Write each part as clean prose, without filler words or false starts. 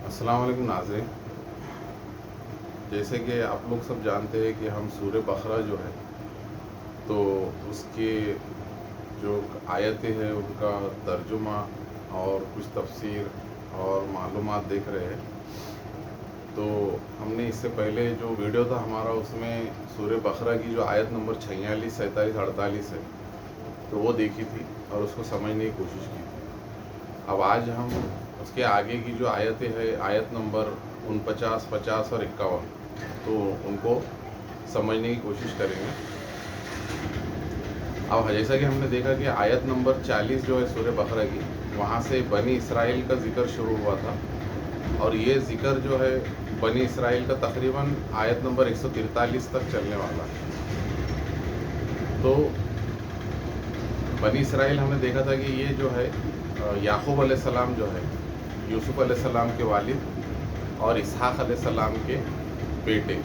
السلام علیکم ناظرین، جیسے کہ آپ لوگ سب جانتے ہیں کہ ہم سورہ بقرہ جو ہے تو اس کے جو آیتیں ہیں ان کا ترجمہ اور کچھ تفسیر اور معلومات دیکھ رہے ہیں۔ تو ہم نے اس سے پہلے جو ویڈیو تھا ہمارا، اس میں سورہ بقرہ کی جو آیت نمبر 46، 47، 48 ہے تو وہ دیکھی تھی اور اس کو سمجھنے کی کوشش کی تھی۔ اب آج ہم اس کے آگے کی جو آیتیں ہیں، آیت نمبر 49، 50 اور 51، تو ان کو سمجھنے کی کوشش کریں گے۔ اب جیسا کہ ہم نے دیکھا کہ آیت نمبر 40 جو ہے سورہ بقرہ کی، وہاں سے بنی اسرائیل کا ذکر شروع ہوا تھا، اور یہ ذکر جو ہے بنی اسرائیل کا تقریباً آیت نمبر 143 تک چلنے والا ہے۔ تو بنی اسرائیل ہم نے دیکھا تھا کہ یہ جو ہے یعقوب علیہ السلام جو ہے، یوسف علیہ السلام کے والد اور اسحاق علیہ السلام کے بیٹے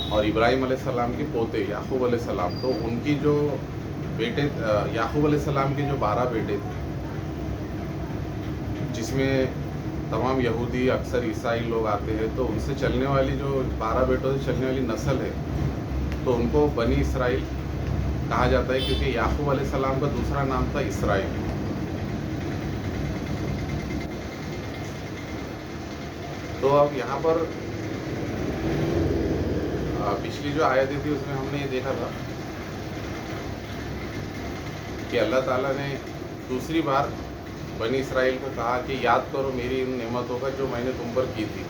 اور ابراہیم علیہ السلام کے پوتے یعقوب علیہ السلام، تو ان کی جو بیٹے یعقوب علیہ السلام کے جو 12 بیٹے تھے، جس میں تمام یہودی اکثر عیسائی لوگ آتے ہیں، تو ان سے چلنے والی جو 12 بیٹوں سے چلنے والی نسل ہے، تو ان کو بنی اسرائیل کہا جاتا ہے، کیونکہ یعقوب علیہ السلام کا دوسرا نام تھا اسرائیل۔ تو اب یہاں پر پچھلی جو آیتیں تھی اس میں ہم نے یہ دیکھا تھا کہ اللہ تعالیٰ نے دوسری بار بنی اسرائیل کو کہا کہ یاد کرو میری ان نعمتوں کا جو میں نے تم پر کی تھی۔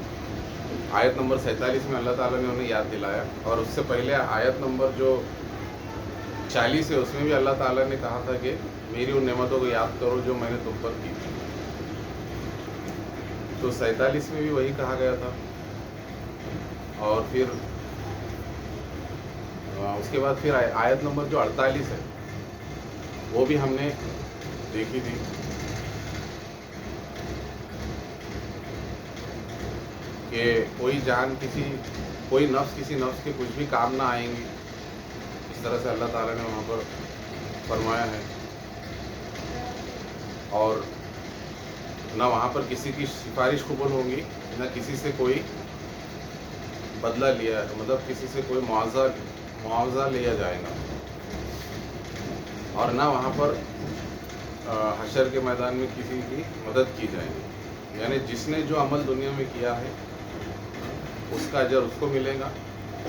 آیت نمبر 47 میں اللہ تعالیٰ نے انہیں یاد دلایا، اور اس سے پہلے آیت نمبر جو 40 ہے اس میں بھی اللہ تعالیٰ نے کہا تھا کہ میری ان نعمتوں کو یاد کرو جو میں نے تم پر کی تھی۔ تو 47 میں بھی وہی کہا گیا تھا، اور پھر اس کے بعد پھر آیت نمبر جو 48 ہے وہ بھی ہم نے دیکھی تھی کہ کوئی نفس کسی نفس کے کچھ بھی کام نہ آئیں گی، اس طرح سے اللہ تعالیٰ نے وہاں پر فرمایا ہے، اور نہ وہاں پر کسی کی سفارش قبول ہوگی، نہ کسی سے کوئی بدلہ لیا، مطلب کسی سے کوئی معاوضہ لیا جائے گا، اور نہ وہاں پر حشر کے میدان میں کسی کی مدد کی جائے گی۔ یعنی جس نے جو عمل دنیا میں کیا ہے اس کا اجر اس کو ملے گا،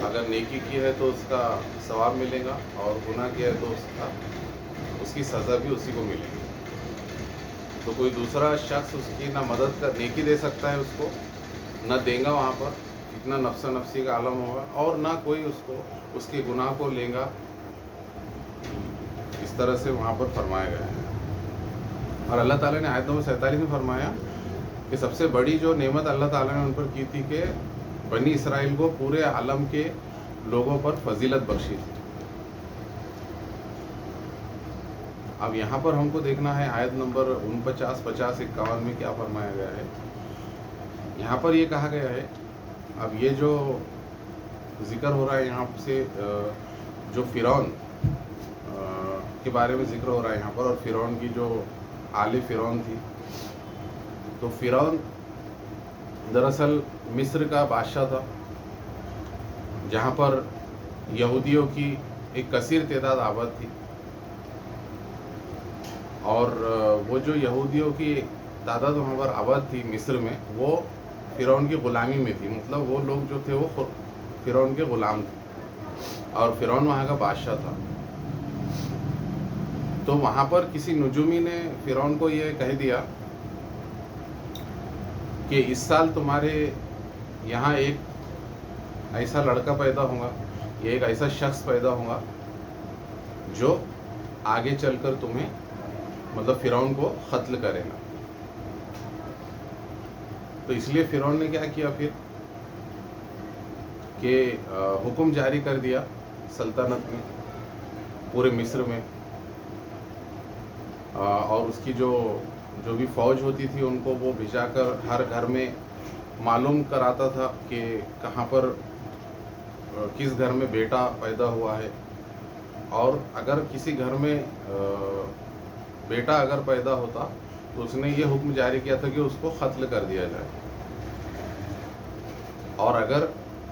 اگر نیکی کی ہے تو اس کا ثواب ملے گا، اور گناہ کیا ہے تو اس کی سزا بھی اسی کو ملے گی۔ تو کوئی دوسرا شخص اس کی نہ مدد نیکی دے سکتا ہے، اس کو نہ دے گا، وہاں پر اتنا نفس نفسی کا عالم ہوگا، اور نہ کوئی اس کے گناہ کو لے گا، اس طرح سے وہاں پر فرمایا گیا ہے۔ اور اللہ تعالیٰ نے آیت نمبر 47 میں فرمایا کہ سب سے بڑی جو نعمت اللہ تعالیٰ نے ان پر کی تھی کہ بنی اسرائیل کو پورے عالم کے لوگوں پر فضیلت بخشی تھی۔ اب یہاں پر ہم کو دیکھنا ہے آیت نمبر 49، 50، 51 میں کیا فرمایا گیا ہے۔ یہاں پر یہ کہا گیا ہے، اب یہ جو ذکر ہو رہا ہے یہاں سے جو فرعون کے بارے میں ذکر ہو رہا ہے یہاں پر، اور فرعون کی جو آل فرعون تھی، تو فرعون دراصل مصر کا بادشاہ تھا، جہاں پر یہودیوں کی ایک کثیر تعداد آباد تھی، اور وہ جو یہودیوں کی تعداد وہاں پر آباد تھی مصر میں، وہ فرعون کی غلامی میں تھی، مطلب وہ لوگ جو تھے وہ فرعون کے غلام تھے، اور فرعون وہاں کا بادشاہ تھا۔ تو وہاں پر کسی نجومی نے فرعون کو یہ کہہ دیا کہ اس سال تمہارے یہاں ایک ایسا لڑکا پیدا ہوگا، یا ایک ایسا شخص پیدا ہوگا جو آگے چل کر تمہیں مطلب فرعون کو قتل کرے گا۔ تو اس لیے فرعون نے کیا کیا پھر کہ حکم جاری کر دیا سلطنت میں، پورے مصر میں، اور اس کی جو بھی فوج ہوتی تھی ان کو وہ بھیجا کر ہر گھر میں معلوم کراتا تھا کہ کہاں پر کس گھر میں بیٹا پیدا ہوا ہے، اور اگر کسی گھر میں بیٹا اگر پیدا ہوتا تو اس نے یہ حکم جاری کیا تھا کہ اس کو قتل کر دیا جائے. اور اگر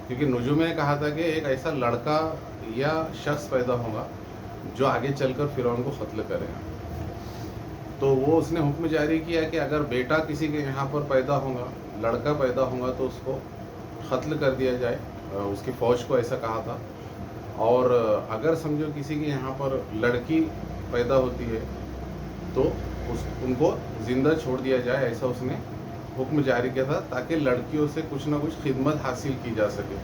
کیونکہ نجوم نے کہا تھا کہ ایک ایسا لڑکا یا شخص پیدا ہوگا جو آگے چل کر فرعون کو قتل کرے گا. تو وہ اس نے حکم جاری کیا کہ اگر بیٹا کسی کے یہاں پر پیدا ہوگا، لڑکا پیدا ہوگا، تو اس کو قتل کر دیا جائے. اس کی فوج کو ایسا کہا تھا. اور اگر سمجھو کسی کے یہاں پر لڑکی پیدا ہوتی ہے تو ان کو زندہ چھوڑ دیا جائے، ایسا اس نے حکم جاری کیا تھا تاکہ لڑکیوں سے کچھ نہ کچھ خدمت حاصل کی جا سکے.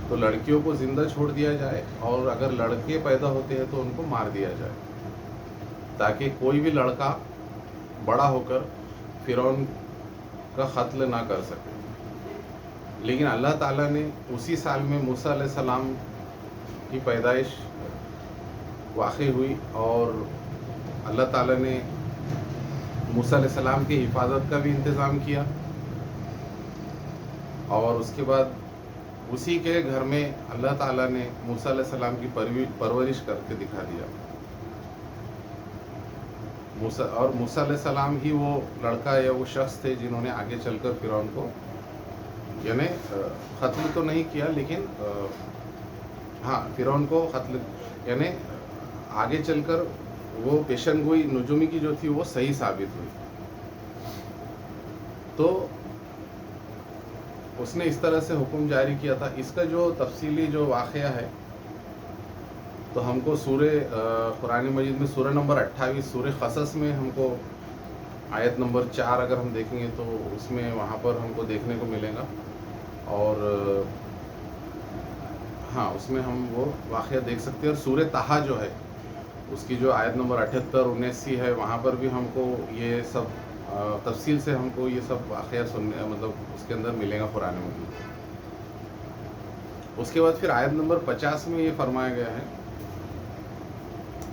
تو لڑکیوں کو زندہ چھوڑ دیا جائے اور اگر لڑکے پیدا ہوتے ہیں تو ان کو مار دیا جائے تاکہ کوئی بھی لڑکا بڑا ہو کر فرعون کا قتل نہ کر سکے. لیکن اللہ تعالیٰ نے اسی سال میں موسیٰ علیہ السلام کی پیدائش واقع ہوئی اور اللہ تعالیٰ نے موسیٰ علیہ السلام کی حفاظت کا بھی انتظام کیا. اور اس کے بعد اسی کے گھر میں اللہ تعالیٰ نے موسیٰ علیہ السلام کی پرورش کر کے دکھا دیا. اور موسیٰ علیہ السلام ہی وہ لڑکا یا وہ شخص تھے جنہوں نے آگے چل کر فرعون کو یعنی قتل تو نہیں کیا، لیکن فرعون کو قتل یعنی آگے چل کر وہ پیشن گوئی نجومی کی جو تھی وہ صحیح ثابت ہوئی. تو اس نے اس طرح سے حکم جاری کیا تھا. اس کا جو تفصیلی جو واقعہ ہے تو ہم کو سورہ قرآن مجید میں سورہ نمبر 28 سورہ قصص میں ہم کو آیت نمبر 4 اگر ہم دیکھیں گے تو اس میں وہاں پر ہم کو دیکھنے کو ملے گا. اور اس میں ہم وہ واقعہ دیکھ سکتے ہیں. اور سورہ طٰہٰ جو ہے اس کی جو آیت نمبر 78 79 ہے وہاں پر بھی ہم کو یہ سب تفصیل سے ہم کو یہ سب واقعہ سننے مطلب اس کے اندر ملے گا قرآن مجید. اس کے بعد پھر آیت نمبر 50 میں یہ فرمایا گیا ہے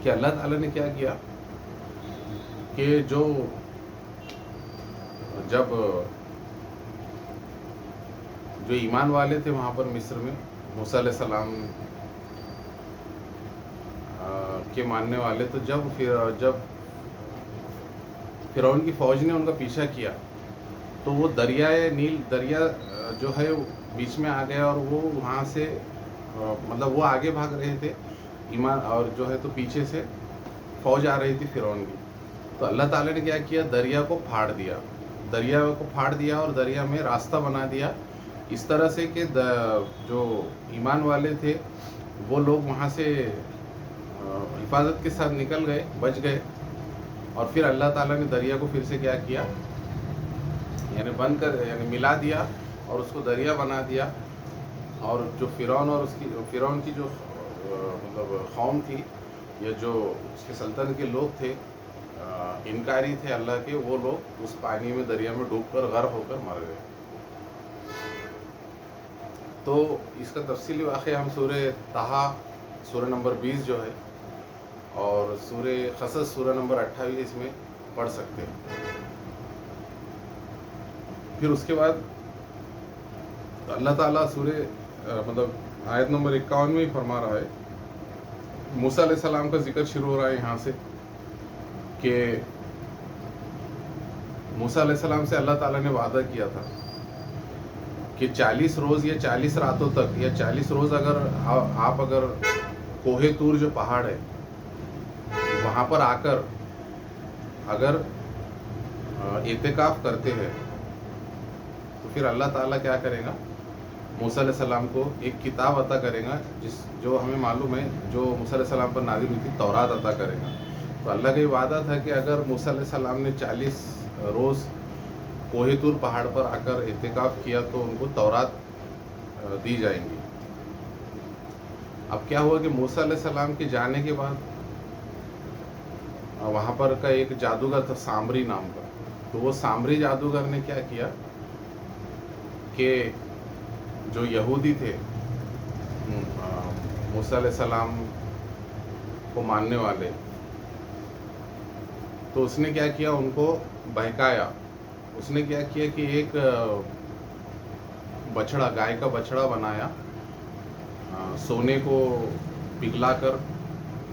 کہ اللہ تعالیٰ نے کیا کیا کہ جب جو ایمان والے تھے وہاں پر مصر میں موسیٰ علیہ السلام کے ماننے والے، تو جب فرعون کی فوج نے ان کا پیچھا کیا تو وہ دریائے نیل دریا جو ہے بیچ میں آ گیا اور وہ وہاں سے مطلب وہ آگے بھاگ رہے تھے ایمان اور جو ہے تو پیچھے سے فوج آ رہی تھی فرعون کی. تو اللہ تعالیٰ نے کیا کیا، دریا کو پھاڑ دیا اور دریا میں راستہ بنا دیا اس طرح سے کہ جو ایمان والے تھے وہ لوگ وہاں سے حفاظت کے ساتھ نکل گئے، بچ گئے. اور پھر اللہ تعالیٰ نے دریا کو پھر سے کیا کیا یعنی بند کر یعنی ملا دیا اور اس کو دریا بنا دیا. اور جو فرعون کی جو مطلب قوم تھی یا جو اس کے سلطنت کے لوگ تھے انکاری تھے اللہ کے، وہ لوگ اس پانی میں دریا میں ڈوب کر غرق ہو کر مر گئے. تو اس کا تفصیلی واقعہ ہم سورہ طٰہٰ سورہ نمبر 20 جو ہے اور سورہ قصص سورہ نمبر 28 میں پڑھ سکتے ہیں. پھر اس کے بعد اللہ تعالیٰ مطلب آیت نمبر 51 میں ہی فرما رہا ہے. موسیٰ علیہ السلام کا ذکر شروع ہو رہا ہے یہاں سے کہ موسیٰ علیہ السلام سے اللہ تعالیٰ نے وعدہ کیا تھا کہ 40 روز یا 40 راتوں تک یا 40 روز اگر کوہ طور جو پہاڑ ہے وہاں پر آ کر اگر اعتکاف کرتے ہیں تو پھر اللہ تعالیٰ کیا کرے گا، موسیٰ علیہ السلام کو ایک کتاب عطا کرے گا جو ہمیں معلوم ہے جو موسیٰ علیہ السلام پر نازل ہوئی تھی، تورات عطا کرے گا. تو اللہ کا یہ وعدہ تھا کہ اگر موسیٰ علیہ السلام نے 40 روز کوہ طور پہاڑ پر آ کر اعتکاف کیا تو ان کو تورات دی جائیں گی. اب کیا ہوا کہ موسیٰ علیہ السلام کے جانے کے بعد وہاں پر کا ایک جادوگر تھا سامری نام کا. تو وہ سامری جادوگر نے کیا کیا کہ جو یہودی تھے موسیٰ علیہ السلام کو ماننے والے، تو اس نے کیا کیا، ان کو بہکایا. اس نے کیا کیا کہ ایک بچڑا، گائے کا بچڑا بنایا، سونے کو پگھلا کر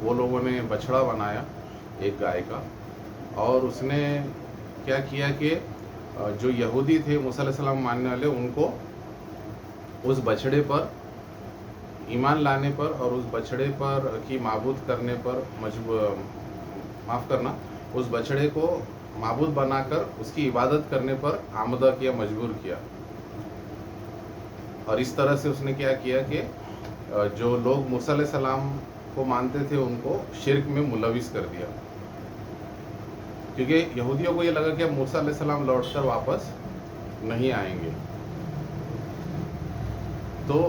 وہ لوگوں نے بچڑا بنایا ایک گائے کا. اور اس نے کیا کیا کہ جو یہودی تھے موسیٰ علیہ السلام ماننے والے، ان کو اس بچڑے پر ایمان لانے پر اور اس بچڑے پر کی معبود کرنے پر معاف کرنا، اس بچڑے کو معبود بنا کر اس کی عبادت کرنے پر آمدہ کیا، مجبور کیا. اور اس طرح سے اس نے کیا کیا کہ جو لوگ موسیٰ علیہ السلام کو مانتے تھے ان کو شرک میں ملوث کر دیا، کیونکہ یہودیوں کو یہ لگا کہ اب موسیٰ علیہ السلام لوٹ کر واپس نہیں آئیں گے. تو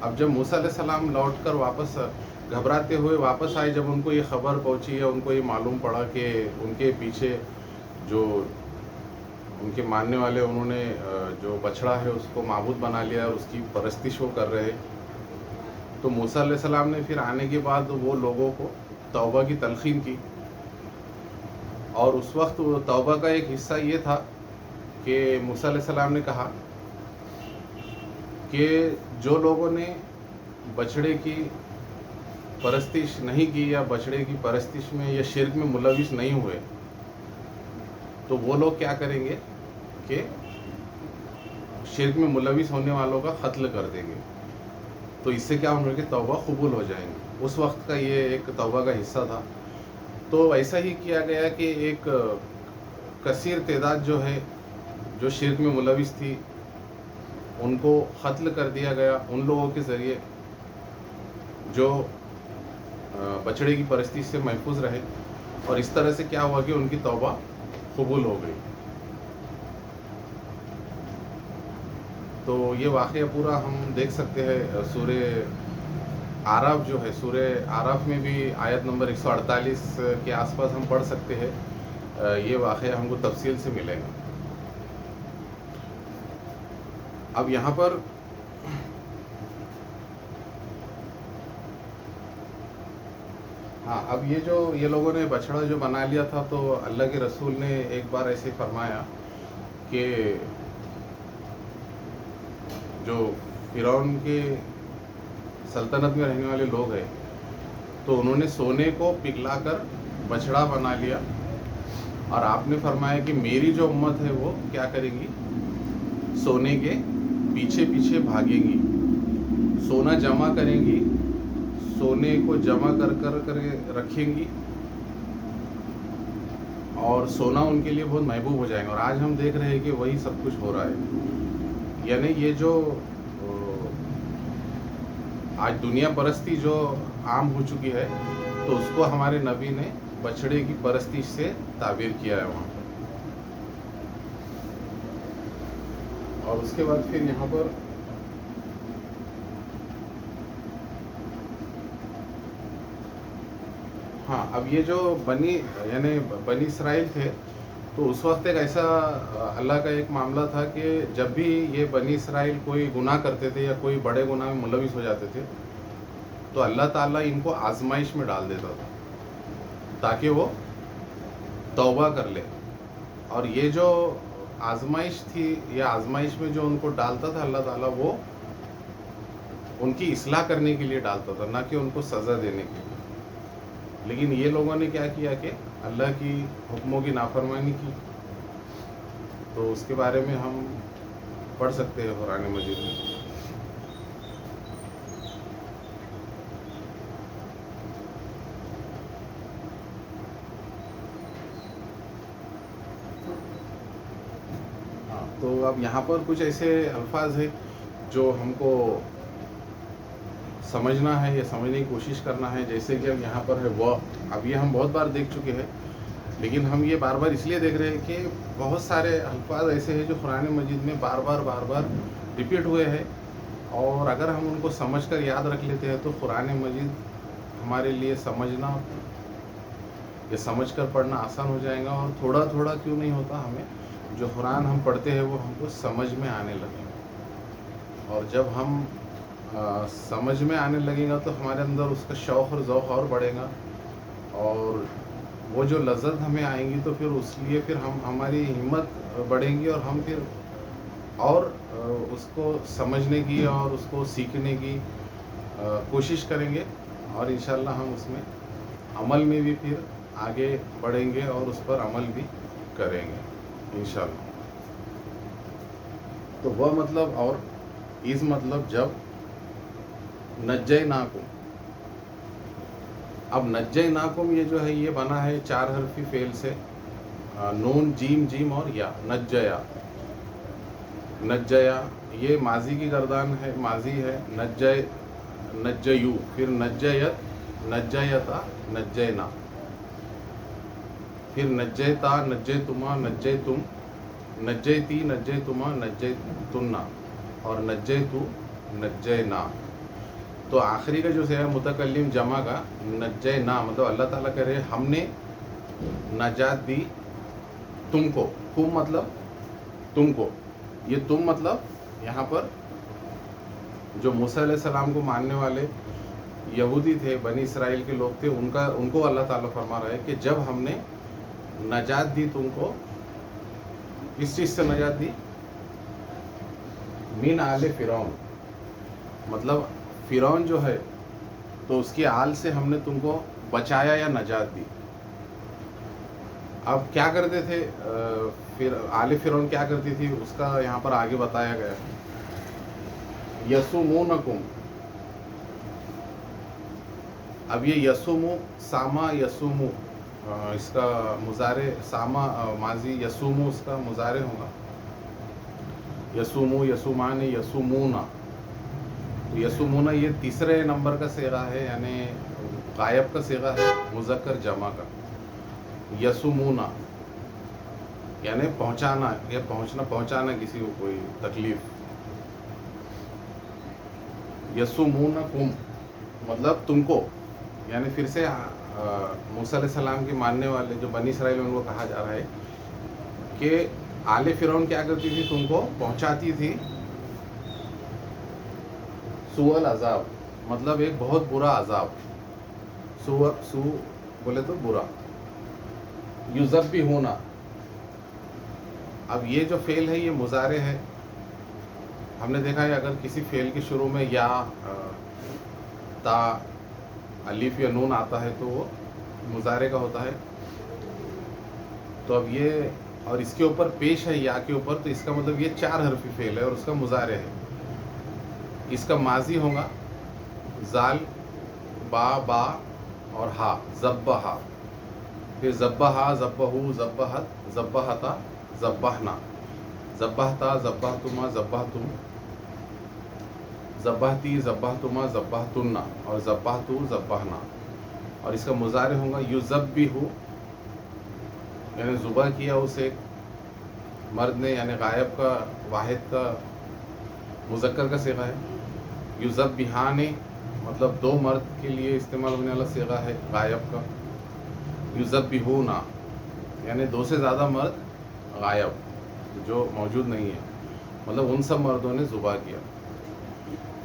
اب جب موسیٰ علیہ السلام لوٹ کر واپس گھبراتے ہوئے واپس آئے، جب ان کو یہ خبر پہنچی یا ان کو یہ معلوم پڑا کہ ان کے پیچھے جو ان کے ماننے والے انہوں نے جو بچڑا ہے اس کو معبود بنا لیا اور اس کی پرستش وہ کر رہے، تو موسیٰ علیہ السلام نے پھر آنے کے بعد وہ لوگوں کو توبہ کی تلقین کی. اور اس وقت وہ توبہ کا ایک حصہ یہ تھا کہ موسیٰ علیہ السلام نے کہا کہ جو لوگوں نے بچڑے کی پرستش نہیں کی یا بچڑے کی پرستش میں یا شرک میں ملوث نہیں ہوئے، تو وہ لوگ کیا کریں گے کہ شرک میں ملوث ہونے والوں کا قتل کر دیں گے. تو اس سے کیا ہونے کہ توبہ قبول ہو جائیں گے. اس وقت کا یہ ایک توبہ کا حصہ تھا. تو ایسا ہی کیا گیا کہ ایک کثیر تعداد جو ہے جو شرک میں ملوث تھی ان کو قتل کر دیا گیا ان لوگوں کے ذریعے جو بچڑے کی پرستی سے محفوظ رہے. اور اس طرح سے کیا ہوا کہ ان کی توبہ قبول ہو گئی. تو یہ واقعہ پورا ہم دیکھ سکتے ہیں سورہ اعراف جو ہے، سورہ اعراف میں بھی آیت نمبر 148 کے آس پاس ہم پڑھ سکتے ہیں. یہ واقعہ ہم کو تفصیل سے ملے گا. اب یہاں پر اب یہ لوگوں نے بچڑا جو بنا لیا تھا، تو اللہ کے رسول نے ایک بار ایسے فرمایا کہ جو فرعون کے سلطنت میں رہنے والے لوگ ہیں تو انہوں نے سونے کو پگھلا کر بچڑا بنا لیا، اور آپ نے فرمایا کہ میری جو امت ہے وہ کیا کرے گی، سونے کے پیچھے پیچھے بھاگیں گی، سونا جمع کریں گی، سونے کو جمع کر رکھیں گی، اور سونا ان کے لیے بہت محبوب ہو جائے گا. اور آج ہم دیکھ رہے ہیں کہ وہی سب کچھ ہو رہا ہے. یعنی یہ جو آج دنیا پرستی جو عام ہو چکی ہے، تو اس کو ہمارے نبی نے بچڑے کی پرستی سے تعبیر کیا ہے وہاں پر. اور اس کے بعد پھر یہاں پر اب یہ جو بنی اسرائیل تھے، تو اس وقت ایک ایسا اللہ کا ایک معاملہ تھا کہ جب بھی یہ بنی اسرائیل کوئی گناہ کرتے تھے یا کوئی بڑے گناہ میں ملوث ہو جاتے تھے، تو اللہ تعالیٰ ان کو آزمائش میں ڈال دیتا تھا تاکہ وہ توبہ کر لے. اور یہ جو آزمائش تھی، یہ آزمائش میں جو ان کو ڈالتا تھا اللہ تعالیٰ، وہ ان کی اصلاح کرنے کے لیے ڈالتا تھا، نہ کہ ان کو سزا دینے کے لیے. لیکن یہ لوگوں نے کیا کیا کہ اللہ کی حکموں کی نافرمانی کی. تو اس کے بارے میں ہم پڑھ سکتے ہیں قرآن مجید میں. تو اب یہاں پر کچھ ایسے الفاظ ہیں جو ہم کو سمجھنا ہے یا سمجھنے کی کوشش کرنا ہے. جیسے کہ اب یہاں پر ہے وہ، اب یہ ہم بہت بار دیکھ چکے ہیں، لیکن ہم یہ بار بار اس لیے دیکھ رہے ہیں کہ بہت سارے الفاظ ایسے ہیں جو قرآن مجید میں بار بار ریپیٹ ہوئے ہیں. اور اگر ہم ان کو سمجھ کر یاد رکھ لیتے ہیں تو قرآن مجید ہمارے لیے سمجھنا یا سمجھ کر پڑھنا آسان ہو جائے گا. اور تھوڑا تھوڑا کیوں نہیں ہوتا، ہمیں جو قرآن ہم پڑھتے ہیں وہ ہم کو سمجھ میں آنے لگے گا. اور جب ہم سمجھ میں آنے لگے گا تو ہمارے اندر اس کا شوق اور ذوق اور بڑھے گا، اور وہ جو لذت ہمیں آئیں گی تو پھر اس لیے پھر ہماری ہمت بڑھیں گی، اور ہم پھر اور اس کو سمجھنے کی اور اس کو سیکھنے کی کوشش کریں گے. اور انشاءاللہ ہم اس میں عمل میں بھی پھر آگے بڑھیں گے اور اس پر عمل بھی کریں گے انشاءاللہ. تو وہ مطلب اور اس مطلب جب نجیناکم. اب نجیناکم یہ جو ہے یہ بنا ہے 4 حرفی فعل سے، نون جیم جیم اور یا. نجیا، نجیا یہ ماضی کی گردان ہے، ماضی ہے. نجیو، پھر نجیت، نجیتا، نجینا، پھر نجیتا، نجیتما، نجیتم، نجیتی، نجیتما، نجیتنا، اور نجیتو، نجینا. تو آخری کا جو ہے متکلم جمع کا نجینا، مطلب اللہ تعالیٰ کہہ رہے ہم نے نجات دی تم کو. تم مطلب تم کو، یہ تم مطلب یہاں پر جو موسیٰ علیہ السلام کو ماننے والے یہودی تھے، بنی اسرائیل کے لوگ تھے، ان کو اللہ تعالیٰ فرما رہا ہے کہ جب ہم نے نجات دی تم کو، کس چیز سے نجات دی؟ من آل فرعون، مطلب فرعون جو ہے تو اس کی آل سے ہم نے تم کو بچایا یا نجات دی. اب کیا کرتے تھے پھر آل فرعون کیا کرتی تھی اس کا یہاں پر آگے بتایا گیا. یسومونکم، اب یہ یسومو، ساما یسومو اس کا مضارع، ساما ماضی، یسومو اس کا مضارع ہوگا. یسومو، یسومان، یسومونا. تو یسومونا یہ تیسرے نمبر کا صیغہ ہے، یعنی غائب کا صیغہ ہے مذکر جمع کا. یسومونا یعنی پہنچانا یا پہنچانا کسی کو کوئی تکلیف. یسومونکم مطلب تم کو، یعنی پھر سے موسیٰ علیہ السلام کے ماننے والے جو بنی اسرائیل ان کو کہا جا رہا ہے کہ آل فرعون کیا کرتی تھی، تم کو پہنچاتی تھی سوء العذاب، مطلب ایک بہت برا عذاب. سو بولے تو برا. یذبحون، اب یہ جو فعل ہے یہ مضارع ہے. ہم نے دیکھا ہے اگر کسی فعل کے شروع میں یا تا، الف یا نون آتا ہے تو وہ مضارع کا ہوتا ہے. تو اب یہ اور اس کے اوپر پیش ہے یا کے اوپر، تو اس کا مطلب یہ 4 حرفی فعل ہے اور اس کا مضارع ہے. اس کا ماضی ہوگا زال، با اور ہا، ذبحا، پھر ذبحا، ذبحو، ذبحت، ذبحتا، ذبحنا، ذبحتا، ذبحتما، ذبحتم، ذبحتی، ذبحتما، ذبحتن، اور ذبحتو، ذبحنا. اور اس کا مضارع ہوگا یذبح، یعنی ذبح کیا اسے مرد نے، یعنی غائب کا واحد کا مذکر کا صیغہ ہے. یذبحان مطلب 2 مرد کے لیے استعمال ہونے والا صیغہ ہے غائب کا. یذبحون یعنی 2 سے زیادہ مرد غائب جو موجود نہیں ہے، مطلب ان سب مردوں نے ذبح کیا.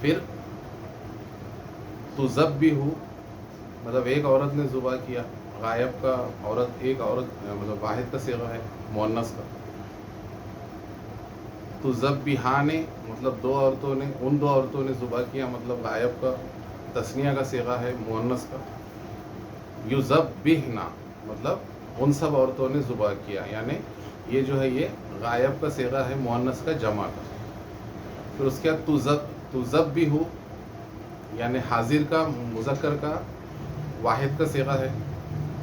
پھر تذبح مطلب ایک عورت نے ذبح کیا، غائب کا عورت، ایک عورت مطلب واحد کا صیغہ ہے مؤنث کا. تذبحان مطلب 2 عورتوں نے، ان 2 عورتوں نے ذبح کیا، مطلب غائب کا تثنیہ کا صیغہ ہے مؤنث کا. یذبحن مطلب ان سب عورتوں نے ذبح کیا، یعنی یہ جو ہے یہ غائب کا صیغہ ہے مؤنث کا جمع کا. پھر اس کے بعد تذبح یعنی حاضر کا مذکر کا واحد کا صیغہ ہے،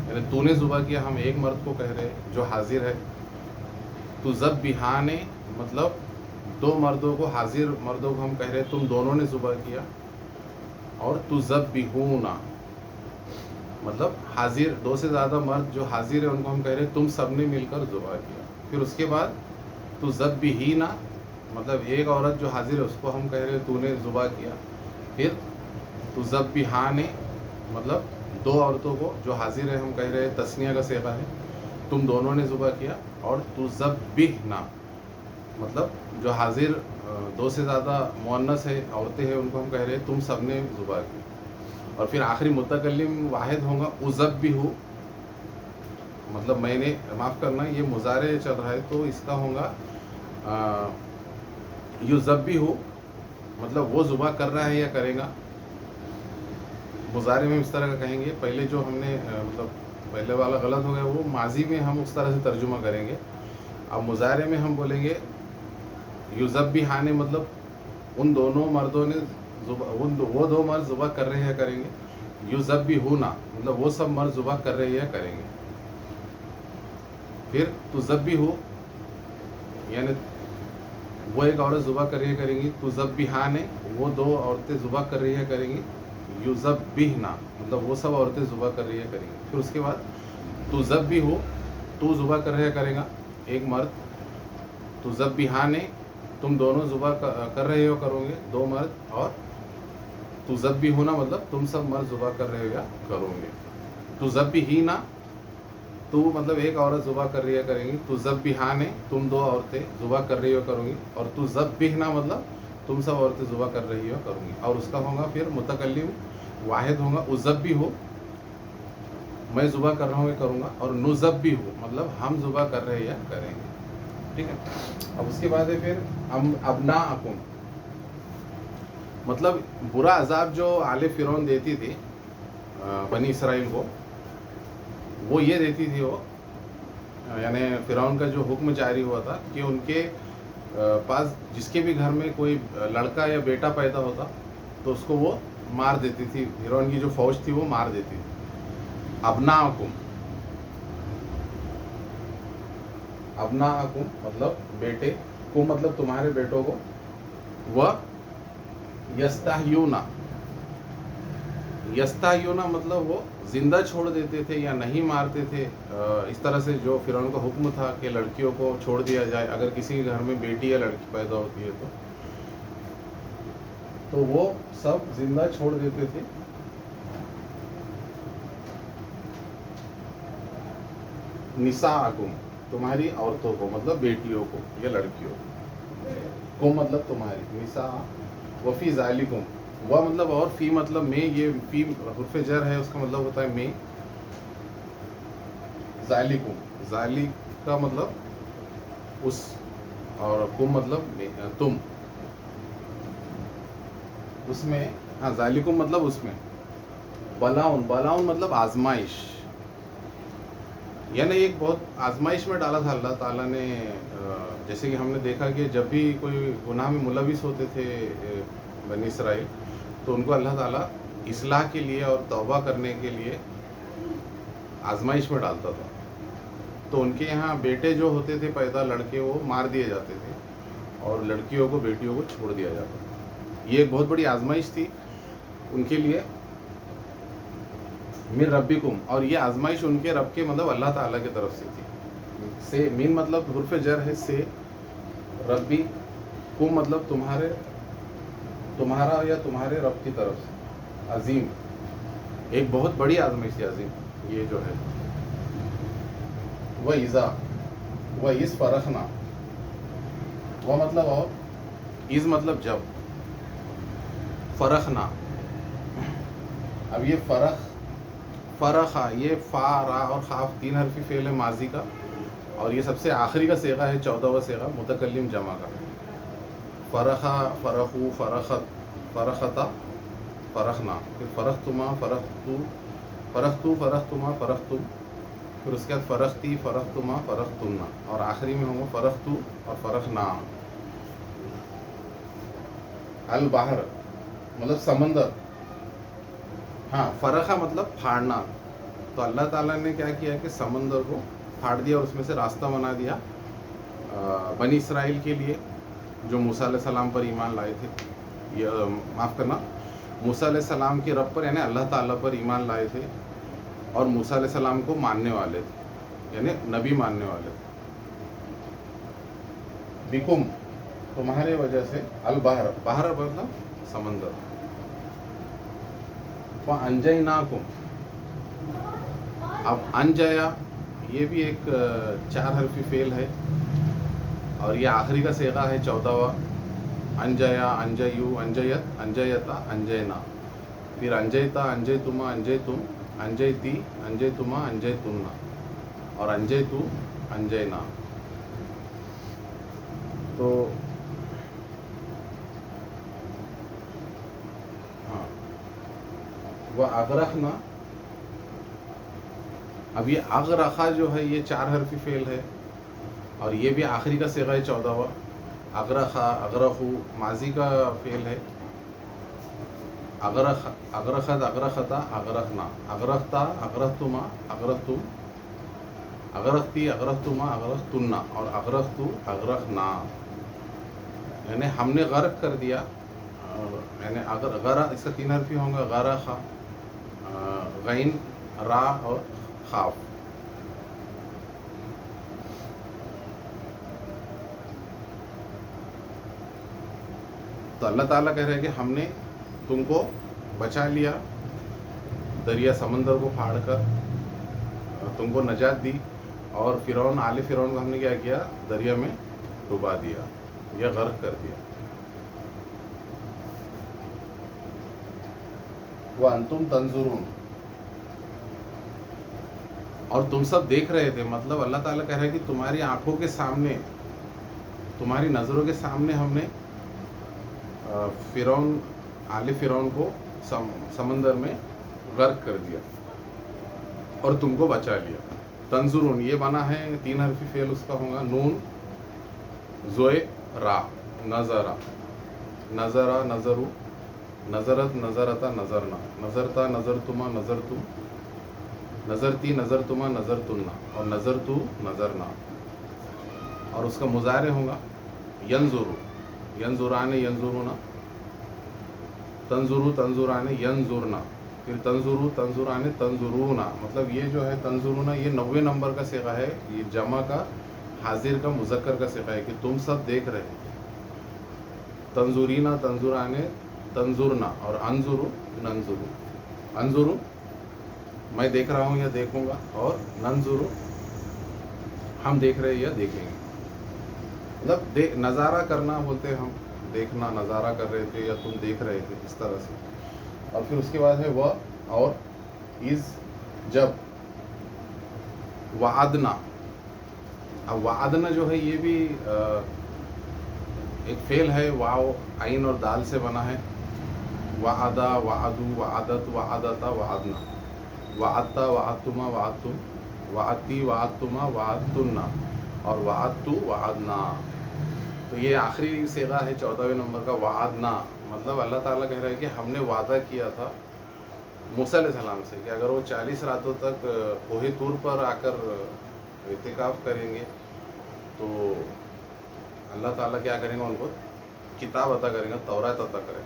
یعنی تو نے ذبح کیا، ہم ایک مرد کو کہہ رہے جو حاضر ہے. تذبحان مطلب 2 مردوں کو، حاضر مردوں کو ہم کہہ رہے تم دونوں نے ذبح کیا. اور تذبحون مطلب حاضر 2 سے زیادہ مرد جو حاضر ہیں ان کو ہم کہہ رہے تم سب نے مل کر ذبح کیا. پھر اس کے بعد تذبحین مطلب ایک عورت جو حاضر ہے اس کو ہم کہہ رہے تو نے ذبح کیا. پھر تذبحان مطلب 2 عورتوں کو جو حاضر ہے ہم کہہ رہے تثنیہ کا صیغہ ہے تم دونوں نے ذبح کیا. اور تذبحن مطلب جو حاضر 2 سے زیادہ مؤنث ہے عورتیں ہیں ان کو ہم کہہ رہے تم سب نے ذبح کی. اور پھر آخری متکلم واحد ہوگا اذبح مطلب میں نے، معاف کرنا یہ مضارع چل رہا ہے تو اس کا ہوگا یذبح مطلب وہ ذبح کر رہا ہے یا کرے گا. مضارع میں اس طرح کا کہیں گے، پہلے جو ہم نے مطلب پہلے والا غلط ہو گیا، وہ ماضی میں ہم اس طرح سے ترجمہ کریں گے. اب مضارع میں ہم بولیں گے یذبحان، مطلب ان دونوں مردوں نے وہ دو مرد ذبح کر رہے ہیں کریں گے. یذبحون مطلب وہ سب مرد ذبح کر رہے ہیں کریں گے. پھر تذبح یعنی وہ ایک عورت ذبح کر رہی ہے کریں گی. تذبحان وہ دو عورتیں ذبح کر رہی ہے کریں گی. یذبحن مطلب وہ سب عورتیں ذبح کر رہی ہے کریں گی. پھر اس کے بعد تذبح تو ذبح کر رہے کرے گا ایک مرد. تذبحان تم دونوں ذبح کر رہے ہو کرو گے دو مرد. اور تذبحون مطلب تم سب مرد ذبح کر رہے ہو یا کرو گے. تذبحین تو مطلب ایک عورت ذبح کر رہی ہے کریں گی. تذبحان تم دو عورتیں ذبح کر رہی ہو کرو گی. اور تذبحن مطلب تم سب عورتیں ذبح کر رہی ہو کروں گی. اور اس کا ہوگا پھر متکلم واحد ہوگا. اذبح میں ذبح کر رہا ہوں یا کروں گا. اور نذبح مطلب ہم ذبح کر رہے یا کریں گے. ٹھیک ہے. اب اس کے بعد ہے پھر ابناءکم، مطلب برا عذاب جو آل فرعون دیتی تھی بنی اسرائیل کو، وہ یہ دیتی تھی وہ یعنی فرعون کا جو حکم جاری ہوا تھا کہ ان کے پاس جس کے بھی گھر میں کوئی لڑکا یا بیٹا پیدا ہوتا تو اس کو وہ مار دیتی تھی. فرعون کی جو فوج تھی وہ مار دیتی تھی. ابناءکم، ابناءکم مطلب بیٹے، کو مطلب تمہارے بیٹوں کو. وہ یستحیون، یستحیون مطلب وہ زندہ چھوڑ دیتے تھے یا نہیں مارتے تھے. اس طرح سے جو فرعون کا حکم تھا کہ لڑکیوں کو چھوڑ دیا جائے اگر کسی کے گھر میں بیٹی یا لڑکی پیدا ہوتی ہے تو وہ سب زندہ چھوڑ دیتے تھے. نساءکم تمہاری عورتوں کو مطلب بیٹیوں کو یا لڑکیوں کو مطلب تمہاری. نساء وفی ذالکم، وہ مطلب اور فی مطلب میں، یہ فی حرف جر ہے اس کا مطلب ہوتا ہے میں. ذالکم ذالک کا مطلب اس، اور کم مطلب تم. اس میں ہاں ذالکم مطلب اس میں. بلاؤن، بلاؤن مطلب آزمائش، یعنی ایک بہت آزمائش میں ڈالا تھا اللہ تعالیٰ نے. جیسے کہ ہم نے دیکھا کہ جب بھی کوئی گناہ میں ملوث ہوتے تھے بنی اسرائیل تو ان کو اللہ تعالیٰ اصلاح کے لیے اور توبہ کرنے کے لیے آزمائش میں ڈالتا تھا. تو ان کے یہاں بیٹے جو ہوتے تھے پیدا لڑکے وہ مار دیے جاتے تھے اور لڑکیوں کو بیٹیوں کو چھوڑ دیا جاتا تھا. یہ ایک بہت بڑی آزمائش تھی ان کے لیے. من ربکم، اور یہ آزمائش ان کے رب کے مطلب اللہ تعالیٰ کی طرف سے تھی. سے مین مطلب حرف جر ہے سے. ربی کم مطلب تمہارے، تمہارا یا تمہارے رب کی طرف سے. عظیم، ایک بہت بڑی آزمائش تھی عظیم یہ جو ہے. وہ ایزا، وہ از فرخنا، وہ مطلب اور از مطلب جب. فرخنا، اب یہ فرخا یہ فا را اور خاف تین حرفی فعل ہے ماضی کا، اور یہ سب سے آخری کا صیغہ ہے 14واں صیغہ متکلم جمع کا. فرخا، فرخو، فرخت، فرختا، فرخنا. پھر فرختما، فرختو، فرختو، فرختما، فرختم. پھر اس کے بعد فرختی، فرختما، فرختمنا، اور آخری میں ہوں گا فرختو اور فرخنا. البحر مطلب سمندر. ہاں فرخا مطلب پھاڑنا. تو اللہ تعالیٰ نے کیا کیا کہ سمندر کو پھاڑ دیا اور اس میں سے راستہ بنا دیا بنی اسرائیل کے لیے جو موسیٰ علیہ السلام پر ایمان لائے تھے. یہ معاف کرنا، موسیٰ علیہ السلام کے رب پر یعنی اللہ تعالیٰ پر ایمان لائے تھے اور موسیٰ علیہ السلام کو ماننے والے تھے یعنی نبی ماننے والے تھے. بکم تمہارے وجہ سے. البحر، بحر مطلب سمندر. وَأَنْجَيْنَاكُمْ، اب انجیا یہ بھی ایک 4 حرفی فعل ہے اور یہ آخری کا صیغہ ہے 14واں. انجیا، انجیو، انجیت، انجیتا، انجینا. پھر انجیتا، انجیتما، انجیتم، انجیتی، انجیتما، انجیتمنا، اور انجیتو، انجینا. تو ہاں وہ اغرقنا، اب یہ اغرقہ جو ہے یہ 4 حرفی فعل ہے، اور یہ بھی آخری کا صیغہ ہے 14واں. اغرقہ اغرقو ماضی کا فعل ہے. اغرقت اغرقتا اغرقنا، اغرقتا اغرقتما اغرقتم، اغرقتی اغرقتما اغرقتنا، اور اغرقتو اغرقنا. یعنی ہم نے غرق کر دیا. یعنی غرا اس کا 3 حرفی ہوں گا، غرقہ، غین، را اور خاف. تو اللہ تعالیٰ کہہ رہے ہیں کہ ہم نے تم کو بچا لیا دریا سمندر کو پھاڑ کر، تم کو نجات دی، اور فرعون آل فرعون کو ہم نے کیا کیا؟ دریا میں ڈبا دیا یا غرق کر دیا. وَأَنْتُمْ تَنْظُرُونَ، اور تم سب دیکھ رہے تھے. مطلب اللہ تعالیٰ کہہ رہا ہے کہ تمہاری آنکھوں کے سامنے، تمہاری نظروں کے سامنے ہم نے فرعون آل فرعون کو سمندر میں غرق کر دیا اور تم کو بچا لیا. تنظرون یہ بنا ہے 3 حرفی فعل، اس کا ہوگا نون زوئے را. نظرا نظرا نظرو، نظرت نظرتا نظرنا، نظرتا نظرتما نظرتم، نظرتی نظرتما نظرتنا، اور نظرتو نظرنا. اور اس کا مضارع ہوگا ینظرو، ینظران ینظرونا، تنظرو تنظران ینظرنا، پھر تنظرو تنظران تنظرونا. مطلب یہ جو ہے تنظرونا یہ 90 نمبر کا صیغہ ہے. یہ جمع کا، حاضر کا، مذکر کا صیغہ ہے کہ تم سب دیکھ رہے. تنظرینا تنظران تنظرنا، اور انظرو ننظرو. انظرو میں دیکھ رہا ہوں یا دیکھوں گا، اور ننظرو ہم دیکھ رہے یا دیکھیں گے. مطلب نظارہ کرنا بولتے ہیں ہم، دیکھنا، نظارہ کر رہے تھے یا تم دیکھ رہے تھے، اس طرح سے. اور پھر اس کے بعد ہے وہ اور از، جب. وعدنا، اب وعدنا جو ہے یہ بھی ایک فعل ہے، واو عین اور دال سے بنا ہے. وعدا وعدو وعدت وعدتا وعدنا، وعدتا وعدتما وعدتم، وعدتی وعدتما وعدتنا، اور وعدتو وعدنا. تو یہ آخری صیغہ ہے 14ویں نمبر کا، وعدنا. مطلب اللہ تعالیٰ کہہ رہا ہے کہ ہم نے وعدہ کیا تھا موسیٰ علیہ السلام سے کہ اگر وہ 40 راتوں تک کوہ طور پر آ کر اعتکاف کریں گے تو اللہ تعالیٰ کیا کریں گے؟ ان کو کتاب عطا کریں گے، تورات عطا کریں گے.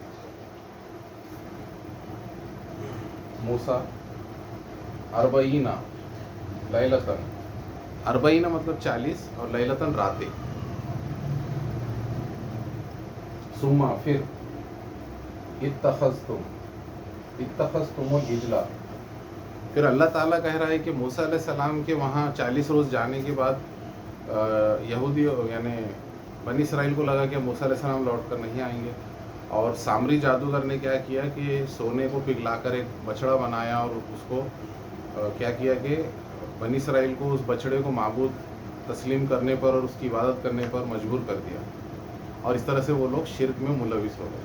موسیٰ اربعین لیلتن، اربعین مطلب 40 اور لیلتن راتیں. ثم پھر اتخذتم العجل، پھر اللہ تعالیٰ کہہ رہا ہے کہ موسیٰ علیہ السلام کے وہاں 40 روز جانے کے بعد یہودی یعنی بنی اسرائیل کو لگا کہ موسیٰ علیہ السلام لوٹ کر نہیں آئیں گے، اور سامری جادوگر نے کیا کیا کہ سونے کو پگھلا کر ایک بچڑا بنایا، اور اس کو کیا کیا کہ بنی اسرائیل کو اس بچڑے کو معبود تسلیم کرنے پر اور اس کی عبادت کرنے پر مجبور کر دیا، اور اس طرح سے وہ لوگ شرک میں ملوث ہو گئے.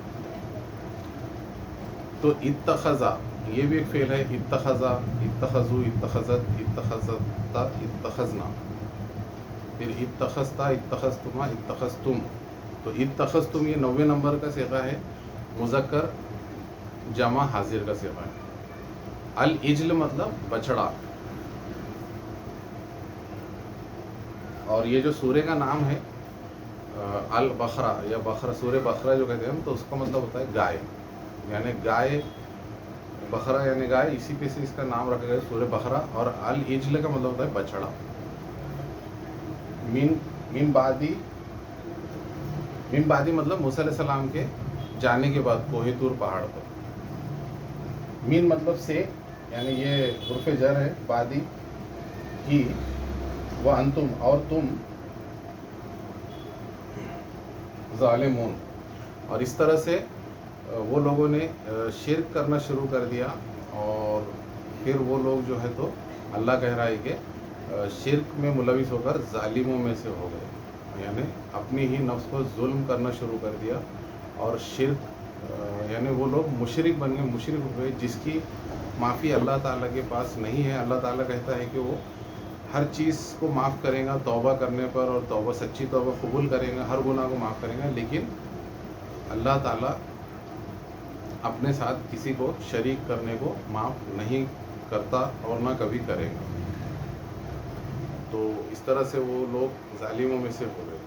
تو اتخذا یہ بھی ایک فعل ہے، اتخذا، اتخذو، اتخذت، اتخذتا، اتخذنا، پھر اتخذتا، اتخذتما، اتخذتم. تو اتخذتم یہ 90 نمبر کا صیغہ ہے، مذکر جمع حاضر کا صیغہ ہے. العجل مطلب بچڑا. اور یہ جو سورہ کا نام ہے البقرہ یا بقرہ، سورہ بقرہ جو کہتے ہیں ہم، تو اس کا مطلب ہوتا ہے گائے. یعنی گائے، بقرہ یعنی گائے، اسی پہ سے اس کا نام رکھا گیا سورہ بقرہ. اور العجل کا مطلب ہوتا ہے بچڑا. من بعدی مطلب موسیٰ علیہ السلام کے جانے کے بعد کوہ طور پہاڑ پر. من مطلب سے، یعنی یہ حرف جر ہے، بعدی کی، وانتم اور تم، ظالمون. اور اس طرح سے وہ لوگوں نے شرک کرنا شروع کر دیا، اور پھر وہ لوگ جو ہے تو اللہ کہہ رہا ہے کہ شرک میں ملوث ہو کر ظالموں میں سے ہو گئے. یعنی اپنی ہی نفس پر ظلم کرنا شروع کر دیا، اور شرک یعنی وہ لوگ مشرک بن گئے، مشرک ہو گئے، جس کی معافی اللہ تعالیٰ کے پاس نہیں ہے. اللہ تعالیٰ کہتا ہے کہ وہ ہر چیز کو معاف کرے گا توبہ کرنے پر، اور توبہ سچی توبہ قبول کرے گا، ہر گناہ کو معاف کرے گا. لیکن اللہ تعالیٰ اپنے ساتھ کسی کو شریک کرنے کو معاف نہیں کرتا اور نہ کبھی کرے گا. تو اس طرح سے وہ لوگ ظالموں میں سے ہو گئے.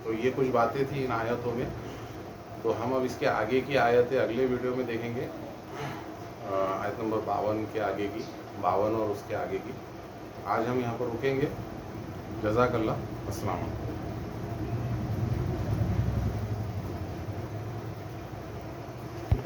تو یہ کچھ باتیں تھیں ان آیتوں میں. تو ہم اب اس کے آگے کی آیتیں اگلے ویڈیو میں دیکھیں گے. آیت نمبر 52 کے آگے کی، 52 اور اس کے آگے کی. آج ہم یہاں پر رکیں گے. جزاک اللہ. السلام علیکم.